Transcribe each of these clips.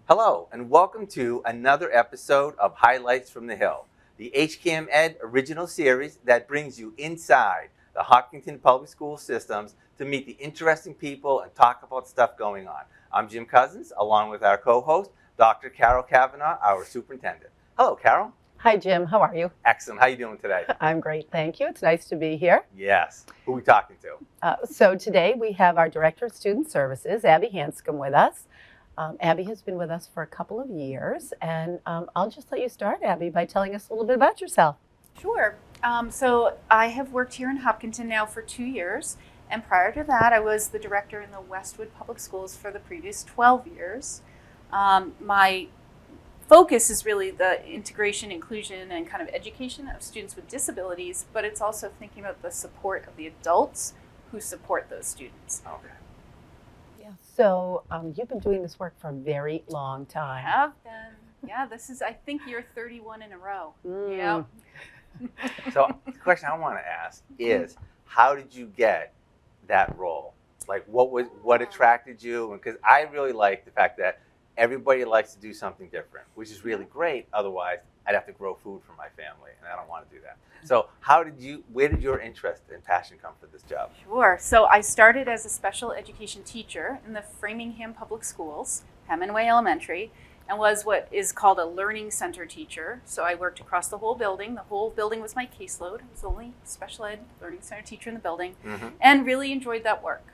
Hello, and welcome to another episode of Highlights from the Hill, the HCAM Ed original series that brings you inside the Hopkinton Public School systems to meet the interesting people and talk about stuff going on. I'm Jim Cousins, along with our co-host, Dr. Carol Kavanaugh, our superintendent. Hello, Carol. Hi, Jim. How are you? Excellent. How are you doing today? I'm great, thank you. It's nice to be here. Yes. Who are we talking to? So today we have our Director of Student Services, Abby Hanscom, with us. Abby has been with us for a couple of years, and I'll just let you start, Abby, by telling us a little bit about yourself. Sure. So I have worked here in Hopkinton now for 2 years, and prior to that I was the director in the Westwood Public Schools for the previous 12 years. My focus is really the integration, inclusion, and kind of education of students with disabilities, but it's also thinking about the support of the adults who support those students. Okay. Yeah. So you've been doing this work for a very long time. I have been. Yeah, this is, I think, year 31 in a row. Yeah. So the question I want to ask is, how did you get that role? Like, what attracted you? Because I really like the fact that everybody likes to do something different, which is really great. Otherwise, I'd have to grow food for my family, and I don't want to do that. So where did your interest and passion come for this job? Sure. So I started as a special education teacher in the Framingham Public Schools, Hemingway Elementary, and was what is called a learning center teacher. So I worked across the whole building. The whole building was my caseload. I was the only special ed learning center teacher in the building, and really enjoyed that work.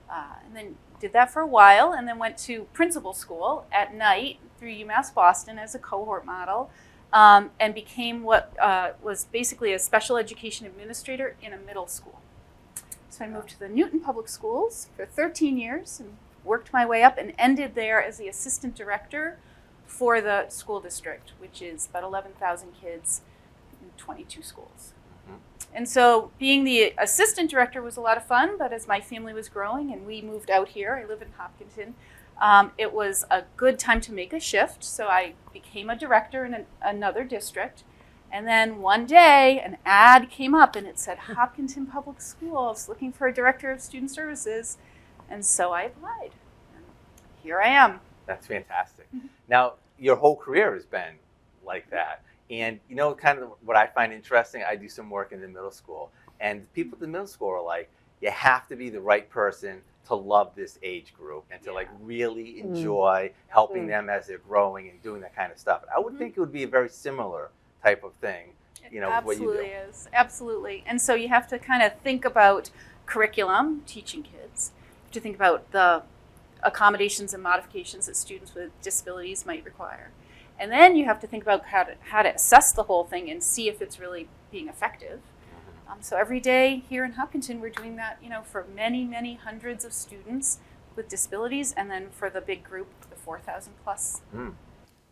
And then did that for a while, and then went to principal school at night through UMass Boston as a cohort model, and became what was basically a special education administrator in a middle school. So I moved to the Newton Public Schools for 13 years and worked my way up and ended there as the assistant director for the school district, which is about 11,000 kids in 22 schools. And so being the assistant director was a lot of fun, but as my family was growing and we moved out here, I live in Hopkinton, it was a good time to make a shift. So I became a director in another district. And then one day an ad came up and it said Hopkinton Public Schools looking for a director of student services. And so I applied. And here I am. That's fantastic. Now, your whole career has been like that. And you know, kind of what I find interesting, I do some work in the middle school, and people at the middle school are like, you have to be the right person to love this age group and to like really enjoy helping them as they're growing and doing that kind of stuff. I would think it would be a very similar type of thing, you know, what you do. Absolutely is. Absolutely. And so you have to kind of think about curriculum, teaching kids. You have to think about the accommodations and modifications that students with disabilities might require. And then you have to think about how to assess the whole thing and see if it's really being effective. So every day here in Hopkinton, we're doing that, you know, for many, many hundreds of students with disabilities, and then for the big group, the 4,000 plus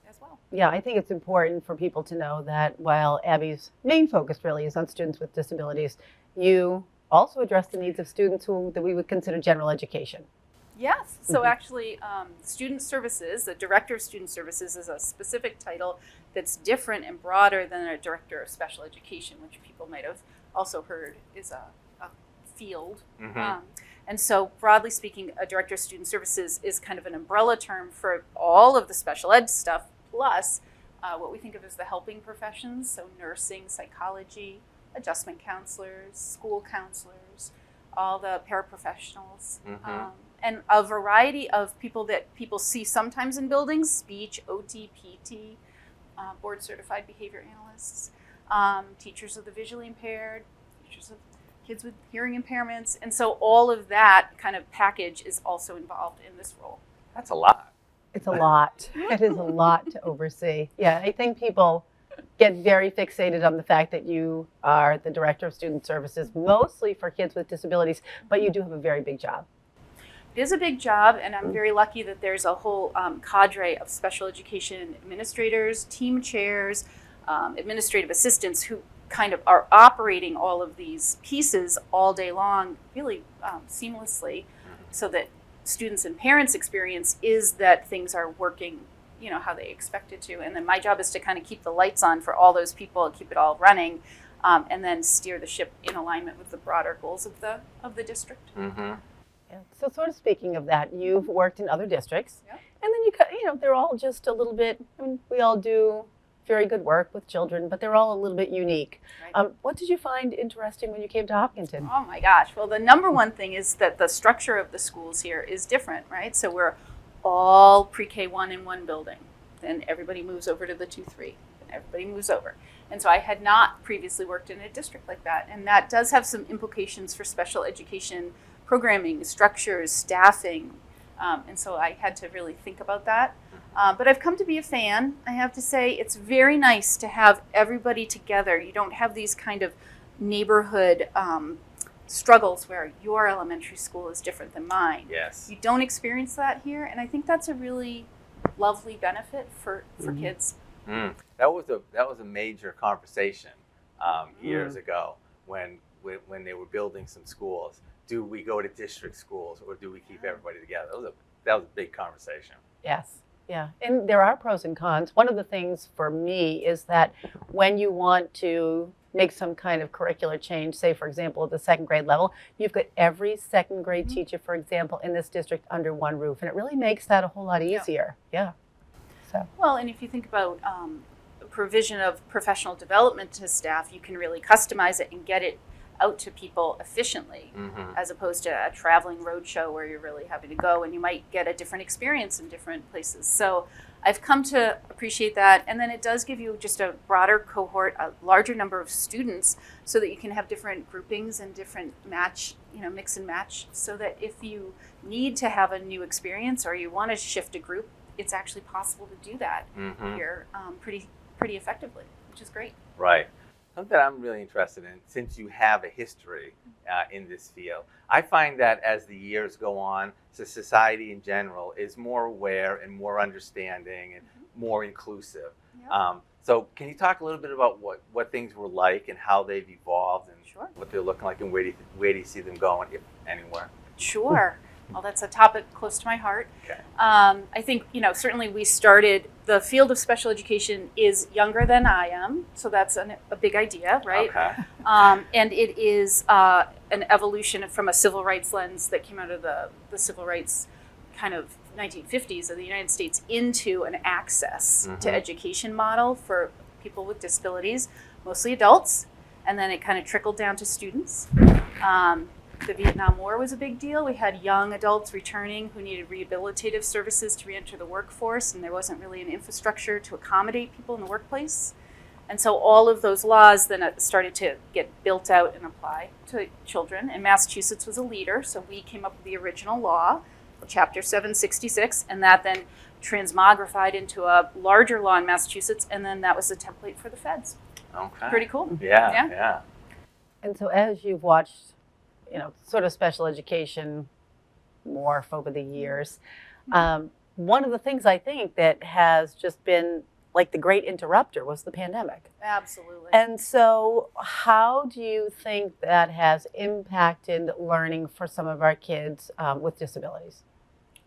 as well. Yeah, I think it's important for people to know that while Abby's main focus really is on students with disabilities, you also address the needs of students that we would consider general education. Yes. So actually, student services, the director of student services is a specific title that's different and broader than a director of special education, which people might have also heard is a field. And so broadly speaking, a director of student services is kind of an umbrella term for all of the special ed stuff, plus what we think of as the helping professions, so nursing, psychology, adjustment counselors, school counselors, all the paraprofessionals. And a variety of people that people see sometimes in buildings, speech, OT, PT, board certified behavior analysts, teachers of the visually impaired, teachers of kids with hearing impairments. And so all of that kind of package is also involved in this role. That's a lot. It's a lot. It is a lot to oversee. Yeah, I think people get very fixated on the fact that you are the director of student services, mostly for kids with disabilities, but you do have a very big job. It is a big job, and I'm very lucky that there's a whole cadre of special education administrators, team chairs, administrative assistants who kind of are operating all of these pieces all day long, really seamlessly, so that students and parents' experience is that things are working, you know, how they expect it to. And then my job is to kind of keep the lights on for all those people, keep it all running, and then steer the ship in alignment with the broader goals of the district. Yeah. So sort of speaking of that, you've worked in other districts, Yep. and then you know, there are all just a little bit, I mean, we all do very good work with children, but they're all a little bit unique. Right. What did you find interesting when you came to Hopkinton? Oh my gosh. Well, the number one thing is that the structure of the schools here is different, right? So we're all pre-K 1 in one building. Then everybody moves over to the 2-3. And everybody moves over. And so I had not previously worked in a district like that. And that does have some implications for special education programming, structures, staffing. And so I had to really think about that. But I've come to be a fan. I have to say it's very nice to have everybody together. You don't have these kind of neighborhood struggles where your elementary school is different than mine. Yes. You don't experience that here, and I think that's a really lovely benefit for kids. That was a major conversation years ago when they were building some schools. Do we go to district schools or do we keep everybody together? That was a big conversation. Yes. Yeah. And there are pros and cons. One of the things for me is that when you want to make some kind of curricular change, say, for example, at the second grade level, you've got every second grade teacher, for example, in this district under one roof. And it really makes that a whole lot easier. Yeah. So. Well, and if you think about provision of professional development to staff, you can really customize it and get it out to people efficiently, as opposed to a traveling roadshow where you're really having to go and you might get a different experience in different places. So I've come to appreciate that. And then it does give you just a broader cohort, a larger number of students, so that you can have different groupings and different mix and match, so that if you need to have a new experience or you want to shift a group, it's actually possible to do that here pretty effectively, which is great. Right. Something that I'm really interested in, since you have a history in this field, I find that as the years go on, society in general is more aware and more understanding and more inclusive. Yep. So can you talk a little bit about what things were like and how they've evolved and Sure. what they're looking like and where do you see them going, if anywhere? Sure. Well, that's a topic close to my heart. Okay. I think, certainly the field of special education is younger than I am, so that's a big idea, right? Okay. And it is an evolution from a civil rights lens that came out of the civil rights kind of 1950s of the United States into an access to education model for people with disabilities, mostly adults, and then it kind of trickled down to students. The Vietnam War was a big deal. We had young adults returning who needed rehabilitative services to reenter the workforce, and there wasn't really an infrastructure to accommodate people in the workplace. And so all of those laws then started to get built out and apply to children. And Massachusetts was a leader, so we came up with the original law, Chapter 766, and that then transmogrified into a larger law in Massachusetts, and then that was the template for the feds. Okay. Pretty cool. Yeah. And so as you've watched, sort of special education morph over the years, one of the things I think that has just been like the great interrupter was the pandemic. Absolutely. And so how do you think that has impacted learning for some of our kids with disabilities?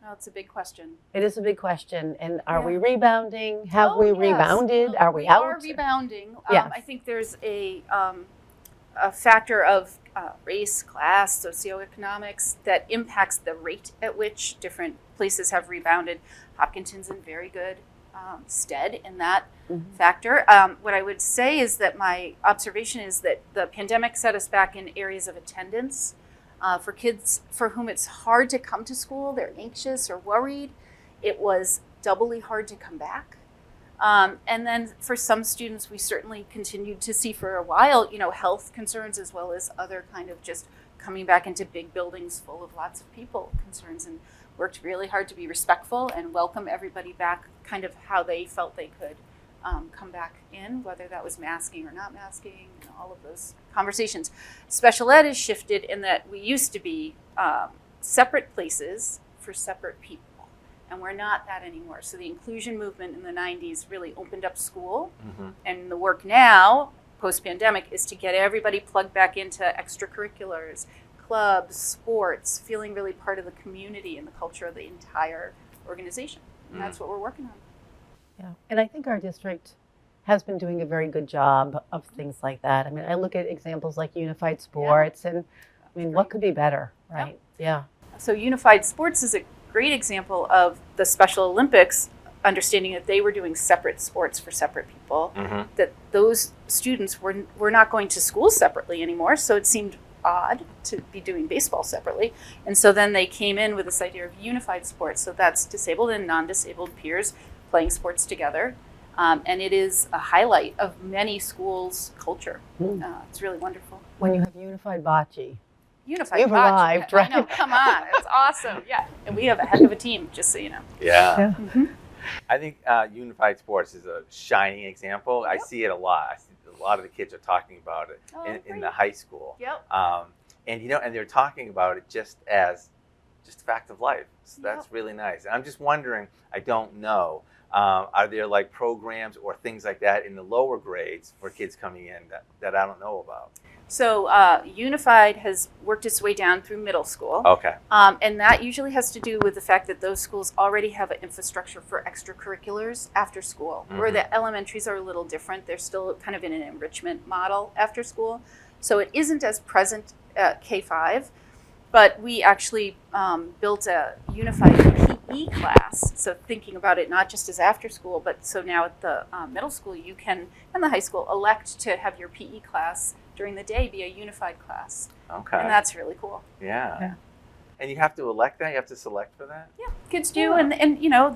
Well, it's a big question. It is a big question. And are Yeah. we rebounding? Have we Yes. rebounded? Well, Are we out? We are rebounding. Yes. I think there's a factor of race, class, socioeconomics that impacts the rate at which different places have rebounded. Hopkinton's in very good stead in that factor. What I would say is that my observation is that the pandemic set us back in areas of attendance. For kids for whom it's hard to come to school, they're anxious or worried, it was doubly hard to come back. And then for some students, we certainly continued to see for a while, health concerns as well as other kind of just coming back into big buildings full of lots of people concerns, and worked really hard to be respectful and welcome everybody back kind of how they felt they could come back in, whether that was masking or not masking, all of those conversations. Special ed has shifted in that we used to be separate places for separate people. And we're not that anymore. So the inclusion movement in the 90s really opened up school. And the work now, post-pandemic, is to get everybody plugged back into extracurriculars, clubs, sports, feeling really part of the community and the culture of the entire organization. And that's what we're working on. Yeah. And I think our district has been doing a very good job of things like that. I mean, I look at examples like unified sports, and I mean, what could be better, right? Yeah. So unified sports is a great example of the Special Olympics understanding that they were doing separate sports for separate people, Mm-hmm. that those students were not going to school separately anymore. So it seemed odd to be doing baseball separately. And so then they came in with this idea of unified sports. So that's disabled and non-disabled peers playing sports together. And it is a highlight of many schools' culture. It's really wonderful. When you have unified bocce. Unified You've bocce. arrived, right? I know, come on. It's awesome. Yeah. And we have a heck of a team, just so you know. Yeah. Yeah. I think unified sports is a shining example. I Yep. see it a lot. I see a lot of the kids are talking about it Oh, in great. the high school. Yep. And and they're talking about it just as just a fact of life. So that's Yep. really nice. And I'm just wondering, I don't know, are there like programs or things like that in the lower grades for kids coming in that I don't know about? So Unified has worked its way down through middle school. Okay. And that usually has to do with the fact that those schools already have an infrastructure for extracurriculars after school, where Mhm. the elementaries are a little different. They're still kind of in an enrichment model after school. So it isn't as present at K-5, but we actually built a unified PE class. So thinking about it not just as after school, but so now at the middle school, you can, and the high school, elect to have your PE class during the day be a unified class. Okay. And that's really cool. Yeah. Yeah. And you have to elect that? You have to select for that? Yeah, kids do, and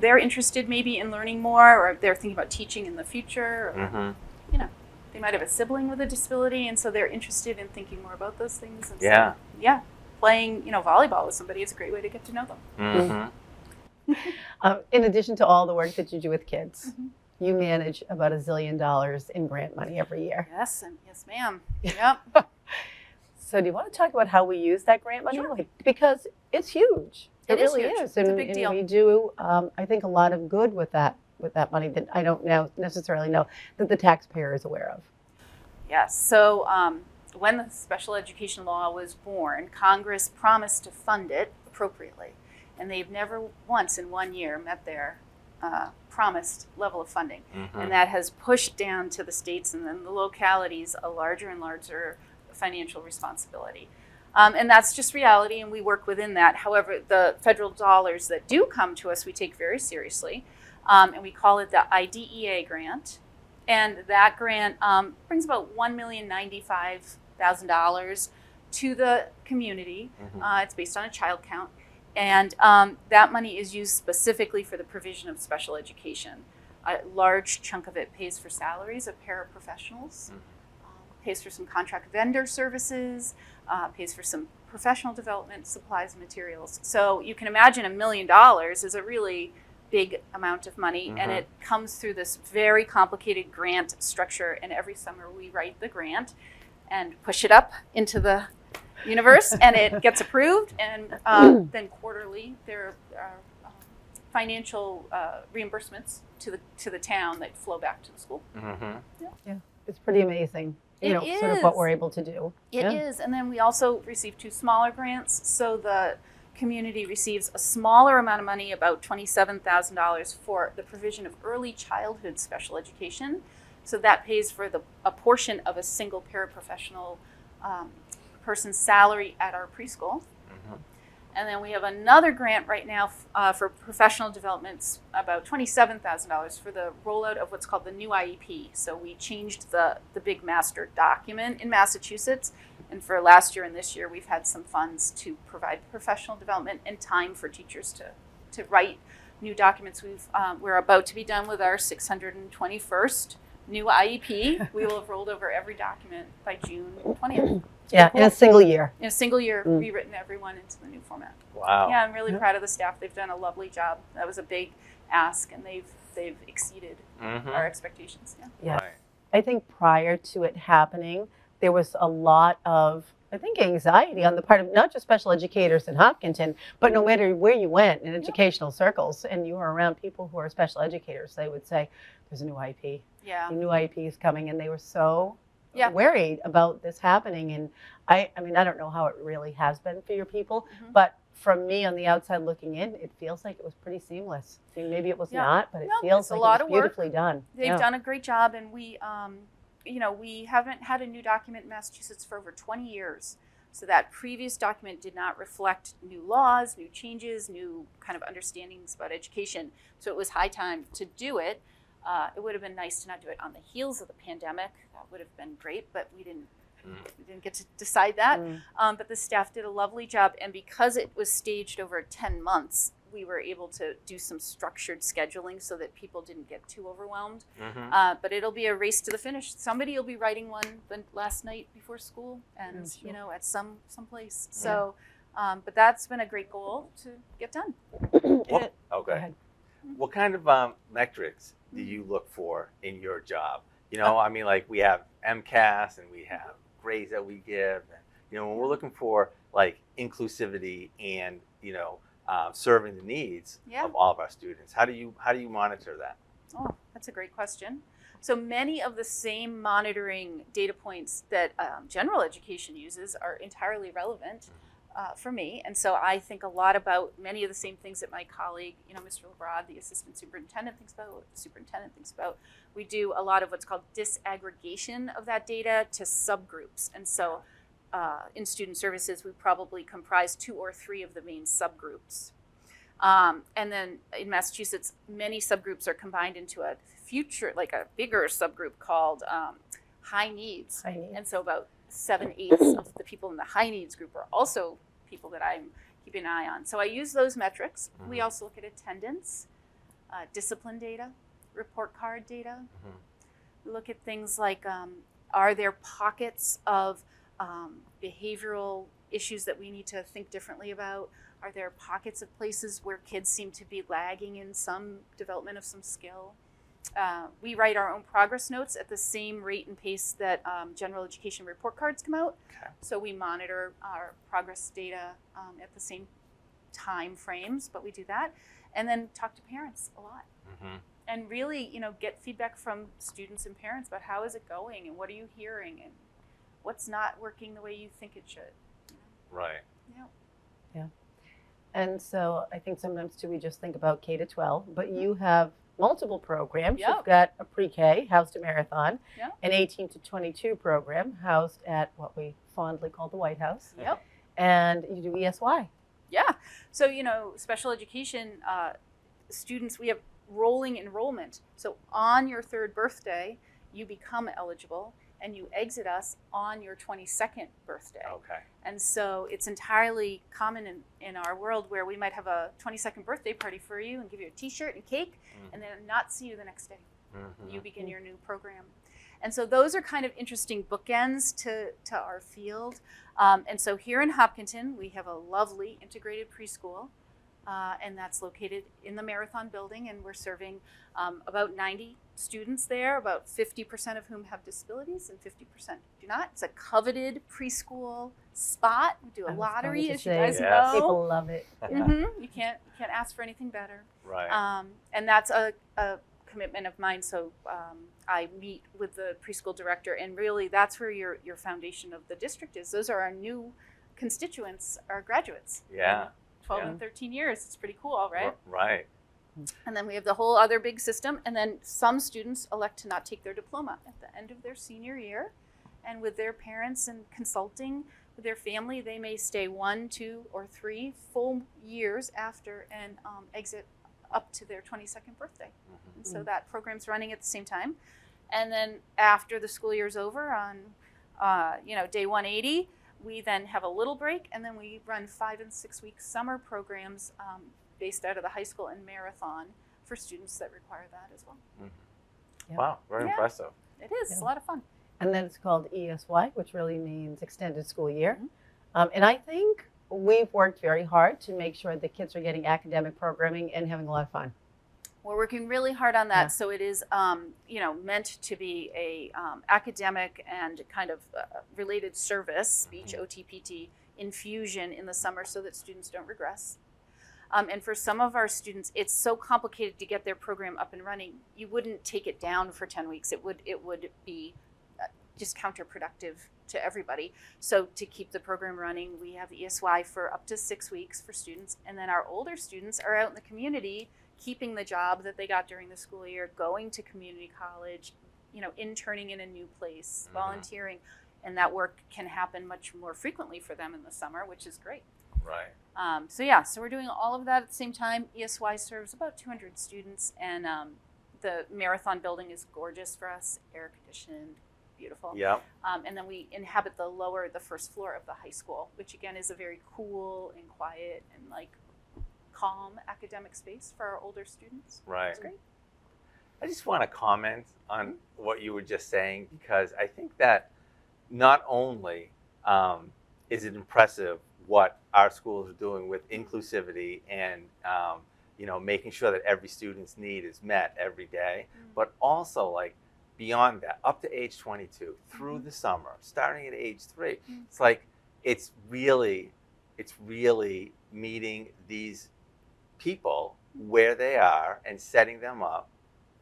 they're interested maybe in learning more, or they're thinking about teaching in the future. Or, Mm-hmm. they might have a sibling with a disability, and so they're interested in thinking more about those things. And Yeah. So, yeah, playing volleyball with somebody is a great way to get to know them. Mm-hmm. In addition to all the work that you do with kids, Mhm. you manage about $1 zillion in grant money every year. Yes, and yes, ma'am. Yep. So do you want to talk about how we use that grant money? Sure. Because it's huge. It is really huge. is. It's a And, big and deal. we do, I think, a lot of good with that money that I don't now necessarily know that the taxpayer is aware of. Yes. So when the special education law was born, Congress promised to fund it appropriately, and they've never once in 1 year met their promised level of funding. Mm-hmm. And that has pushed down to the states and then the localities a larger and larger financial responsibility. And that's just reality, and we work within that. However, the federal dollars that do come to us, we take very seriously, and we call it the IDEA grant. And that grant brings about $1,095,000 to the community. Mhm. It's based on a child count. And that money is used specifically for the provision of special education. A large chunk of it pays for salaries of paraprofessionals, pays for some contract vendor services, pays for some professional development, supplies and materials. So you can imagine $1 million is a really big amount of money, and Mhm. it comes through this very complicated grant structure. And every summer we write the grant and push it up into the universe, and it gets approved. And then quarterly there are financial reimbursements to the town that flow back to the school. Mm-hmm. It's pretty amazing, It sort of what is. we're able to do. It is. And then we also receive 2 smaller grants. So the community receives a smaller amount of money, about $27,000, for the provision of early childhood special education. So that pays for a portion of a single paraprofessional person's salary at our preschool. Mm-hmm. And then we have another grant right now for professional developments, about $27,000 for the rollout of what's called the new IEP. So we changed the big master document in Massachusetts. And for last year and this year, we've had some funds to provide professional development and time for teachers to write new documents. We're about to be done with our 621st new IEP. We will have rolled over every document by June 20th. Yeah, in a single year. In a single year, Mm. rewritten everyone into the new format. Wow. Yeah, I'm really Yeah. proud of the staff. They've done a lovely job. That was a big ask, and they've exceeded Mm-hmm. our expectations. Yeah. Yeah. Right. I think prior to it happening, there was a lot of, I think, anxiety on the part of not just special educators in Hopkinton, but no matter where you went in educational circles and you were around people who are special educators, they would say, there's a new IEP. Yeah. The new IEP is coming, and they were so Yeah. worried about this happening. And I mean, I don't know how it really has been for your people, Mhm. but from me on the outside looking in, it feels like it was pretty seamless. I mean, maybe it was Yeah. not, but it No, feels it's a like lot it of was work. beautifully done. They've Yeah. done a great job, and we haven't had a new document in Massachusetts for over 20 years. So that previous document did not reflect new laws, new changes, new kind of understandings about education. So it was high time to do it. It would have been nice to not do it on the heels of the pandemic. That would have been great, but we didn't get to decide that. But the staff did a lovely job, and because it was staged over 10 months, we were able to do some structured scheduling so that people didn't get too overwhelmed. But it'll be a race to the finish. Somebody will be writing one the last night before school, and sure. you know, at some place. So, but that's been a great goal to get done. What, Go okay. ahead. What kind of metrics do you look for in your job? You know, I mean, like we have MCAS and we have grades that we give. And, you know, when we're looking for like inclusivity and, you know, serving the needs Yeah. of all of our students, how do you monitor that? Oh, that's a great question. So many of the same monitoring data points that general education uses are entirely relevant for me. And so I think a lot about many of the same things that my colleague, you know, Mr. LeBrod, the assistant superintendent, thinks about, what the superintendent thinks about. We do a lot of what's called disaggregation of that data to subgroups. And so in student services, we probably comprise 2 or 3 of the main subgroups. And then in Massachusetts, many subgroups are combined into a future, like a bigger subgroup called high needs. High needs. And so about 7/8 of the people in the high needs group are also people that I'm keeping an eye on. So I use those metrics. We also look at attendance, discipline data, report card data. We look at things like, are there pockets of behavioral issues that we need to think differently about? Are there pockets of places where kids seem to be lagging in some development of some skill? We write our own progress notes at the same rate and pace that general education report cards come out. Okay. So we monitor our progress data at the same time frames, but we do that. And then talk to parents a lot. And really, you know, get feedback from students and parents about how is it going and what are you hearing and what's not working the way you think it should. Right. Yeah. And so I think sometimes too we just think about K to 12, but you have multiple programs. Yep. You've got a pre-K housed at Marathon, Yep. an 18 to 22 program housed at what we fondly call the White House, Yep. and you do ESY. Yeah. So, you know, special education students, we have rolling enrollment. So on your 3rd birthday, you become eligible and you exit us on your 22nd birthday. Okay. And so it's entirely common in our world where we might have a 22nd birthday party for you and give you a t-shirt and cake and then not see you the next day. You begin your new program. And so those are kind of interesting bookends to our field. And so here in Hopkinton, we have a lovely integrated preschool, and that's located in the Marathon building, and we're serving about 90 students there, about 50% of whom have disabilities and 50% do not. It's a coveted preschool spot. We do a I was lottery, going to as you say, guys Yes. know. People love it. Yeah. You can't ask for anything better. Right. And that's a commitment of mine. So I meet with the preschool director, and really that's where your foundation of the district is. Those are our new constituents, our graduates. Yeah. 12 Yeah. and 13 years. It's pretty cool, right? Right. And then we have the whole other big system. And then some students elect to not take their diploma at the end of their senior year. And with their parents and consulting with their family, they may stay 1, 2, or 3 full years after and exit up to their 22nd birthday. And so that program's running at the same time. And then after the school year's over on, day 180, we then have a little break, and then we run 5 and 6 week summer programs based out of the high school and Marathon for students that require that as well. Yeah. Wow. Very Yeah. impressive. It is. It's a Yeah. lot of fun. And then it's called ESY, which really means extended school year. And I think we've worked very hard to make sure that kids are getting academic programming and having a lot of fun. We're working really hard on that. Yeah. So it is, meant to be a academic and kind of related service, speech, OTPT, infusion in the summer so that students don't regress. And for some of our students, it's so complicated to get their program up and running. You wouldn't take it down for 10 weeks. It would be just counterproductive to everybody. So to keep the program running, we have ESY for up to 6 weeks for students. And then our older students are out in the community keeping the job that they got during the school year, going to community college, interning in a new place, volunteering. and that work can happen much more frequently for them in the summer, which is great. Right. So we're doing all of that at the same time. ESY serves about 200 students, and the Marathon building is gorgeous for us, air conditioned, beautiful. Yep. And then we inhabit the first floor of the high school, which again is a very cool and quiet and like calm academic space for our older students. Right. It's great. I just want to comment on what you were just saying, because I think that not only is it impressive what our schools are doing with inclusivity and making sure that every student's need is met every day, but also like beyond that, up to age 22, through the summer, starting at age 3, it's like it's really meeting these people where they are and setting them up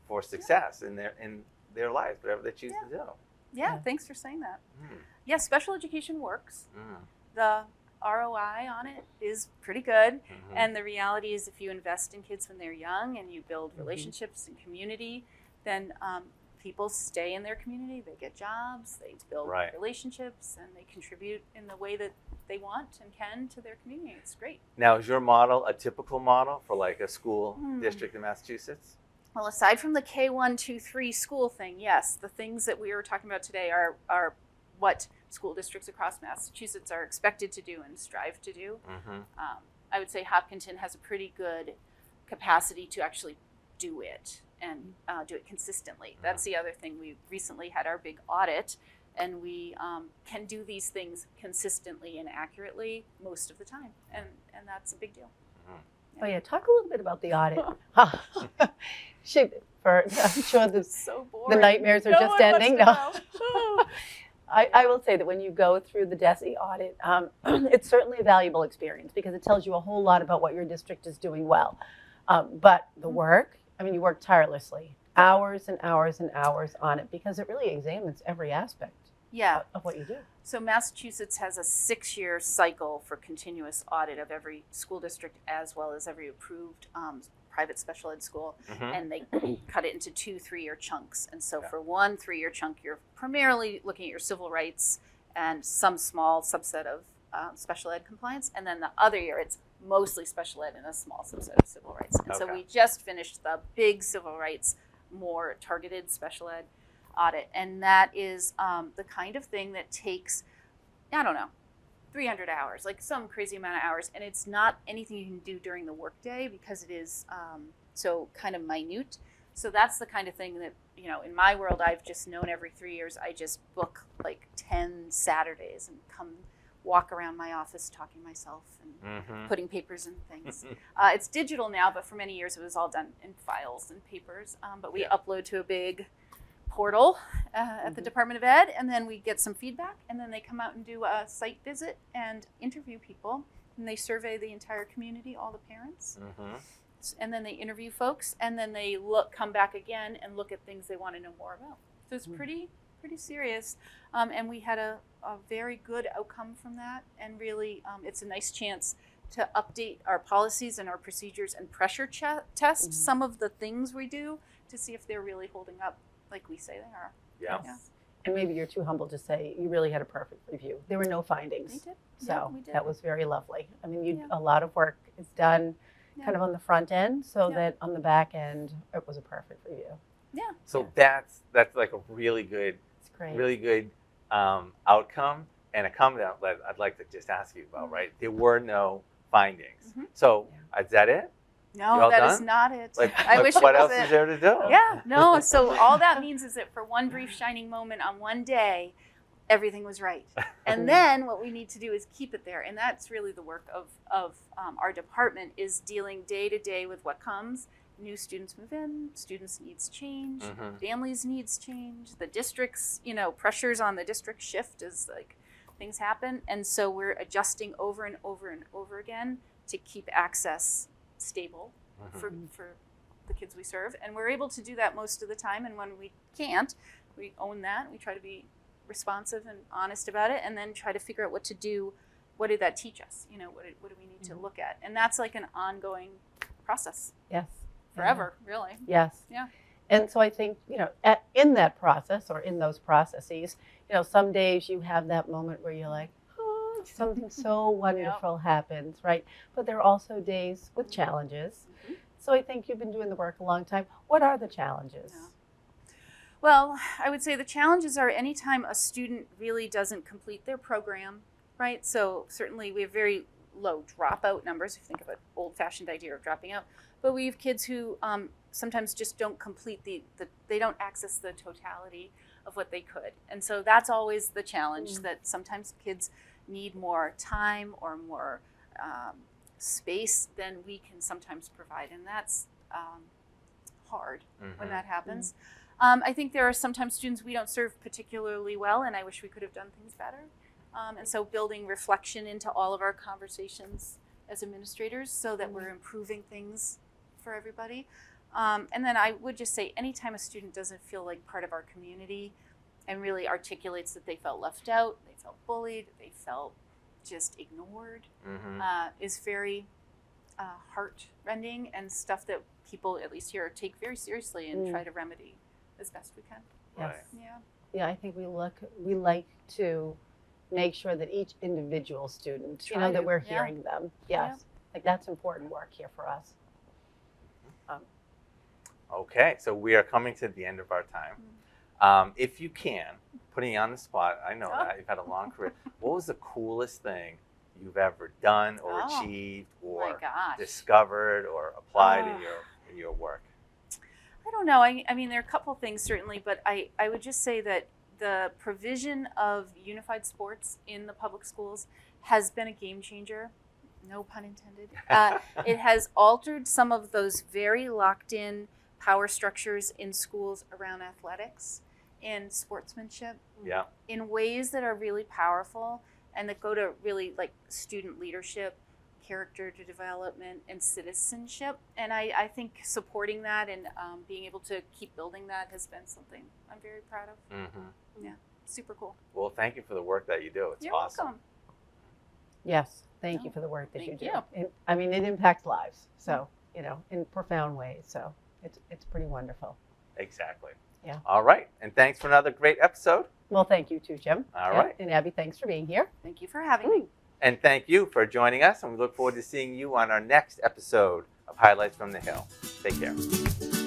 for success in their lives, whatever they choose to do. Yeah, thanks for saying that. Yeah, special education works. The ROI on it is pretty good. And the reality is, if you invest in kids when they're young and you build relationships and community, then people stay in their community, they get jobs, they build relationships, and they contribute in the way that they want and can to their community. It's great. Now, is your model a typical model for like a school district in Massachusetts? Well, aside from the K1, 2, 3 school thing, yes, the things that we were talking about today are what school districts across Massachusetts are expected to do and strive to do. I would say Hopkinton has a pretty good capacity to actually do it and do it consistently. That's the other thing. We recently had our big audit, and we can do these things consistently and accurately most of the time, and that's a big deal. Oh yeah, talk a little bit about the audit. I'm sure So the nightmares are just ending. No. I will say that when you go through the DESE audit, it's certainly a valuable experience because it tells you a whole lot about what your district is doing well. But the work, I mean, you work tirelessly, hours and hours and hours on it because it really examines every aspect of what you do. So Massachusetts has a 6-year cycle for continuous audit of every school district as well as every approved private special ed school, and they cut it into 2 3-year chunks. And so for one 3-year chunk, you're primarily looking at your civil rights and some small subset of special ed compliance, and then the other year it's mostly special ed and a small subset of civil rights. And so we just finished the big civil rights, more targeted special ed audit, and that is the kind of thing that takes, 300 hours, like some crazy amount of hours, and it's not anything you can do during the workday because it is so kind of minute. So that's the kind of thing that, in my world, I've just known every 3 years, I just book like 10 Saturdays and come walk around my office talking to myself and putting papers in things. It's digital now, but for many years it was all done in files and papers. But we upload to a big portal at the Department of Ed, and then we get some feedback, and then they come out and do a site visit and interview people, and they survey the entire community, all the parents, and then they interview folks, and then they come back again and look at things they want to know more about. So it's pretty serious, and we had a very good outcome from that, and really it's a nice chance to update our policies and our procedures and pressure test some of the things we do to see if they're really holding up like we say they are. Yeah. And maybe you're too humble to say you really had a perfect review. There were no findings. We did. So we did. that was very lovely. I mean, a lot of work is done kind of on the front end so that on the back end, it was a perfect review. Yeah. So that's like a really good, outcome, and a comment that I'd like to just ask you about, right? There were no findings. So is that it? No, that is not it. I wish what else is there to do? Yeah, no. So all that means is that for one brief shining moment on one day, everything was right. And then what we need to do is keep it there. And that's really the work of our department, is dealing day to day with what comes. New students move in, students' needs change, families' needs change, the district's, pressures on the district shift as like things happen. And so we're adjusting over and over and over again to keep access stable for the kids we serve, and we're able to do that most of the time. And when we can't, we own that. We try to be responsive and honest about it, and then try to figure out what to do. What did that teach us? What do we need to look at? And that's like an ongoing process. Yes. Forever, really. Yes. Yeah. And so I think, in that process or in those processes, some days you have that moment where you're like, oh, something so wonderful happens, right? But there are also days with challenges. Mhm. So I think you've been doing the work a long time. What are the challenges? Yeah. Well, I would say the challenges are anytime a student really doesn't complete their program, right? So certainly we have very low dropout numbers, if you think of an old-fashioned idea of dropping out. But we have kids who sometimes just don't complete they don't access the totality of what they could. And so that's always the challenge, that sometimes kids need more time or more space than we can sometimes provide. And that's hard when that happens. I think there are sometimes students we don't serve particularly well, and I wish we could have done things better. And so building reflection into all of our conversations as administrators so that we're improving things for everybody. And then I would just say anytime a student doesn't feel like part of our community and really articulates that they felt left out, they felt bullied, they felt just ignored, is very heart-rending and stuff that people, at least here, take very seriously and try to remedy as best we can. Yes. Yeah. Yeah, I think we like to make sure that each individual student, Try that to, we're yeah. hearing them. Yes. Like that's important work here for us. Okay, so we are coming to the end of our time. If you can, putting you on the spot, I know that you've had a long career. What was the coolest thing you've ever done or achieved My or gosh. discovered or applied in your work? I don't know. I mean, there are a couple things certainly, but I would just say that the provision of unified sports in the public schools has been a game changer. No pun intended. It has altered some of those very locked in power structures in schools around athletics and sportsmanship in ways that are really powerful and that go to really like student leadership, character development, and citizenship. And I think supporting that and being able to keep building that has been something I'm very proud of. Yeah, super cool. Well, thank you for the work that you do. It's You're awesome. welcome. Yes, thank you for the work that you Thank do. you. It impacts lives, so, in profound ways. So it's pretty wonderful. Exactly. Yeah. All right, and thanks for another great episode. Well, thank you too, Jim. All right. And Abby, thanks for being here. Thank you for having me. And thank you for joining us, and we look forward to seeing you on our next episode of Highlights from the Hill. Take care.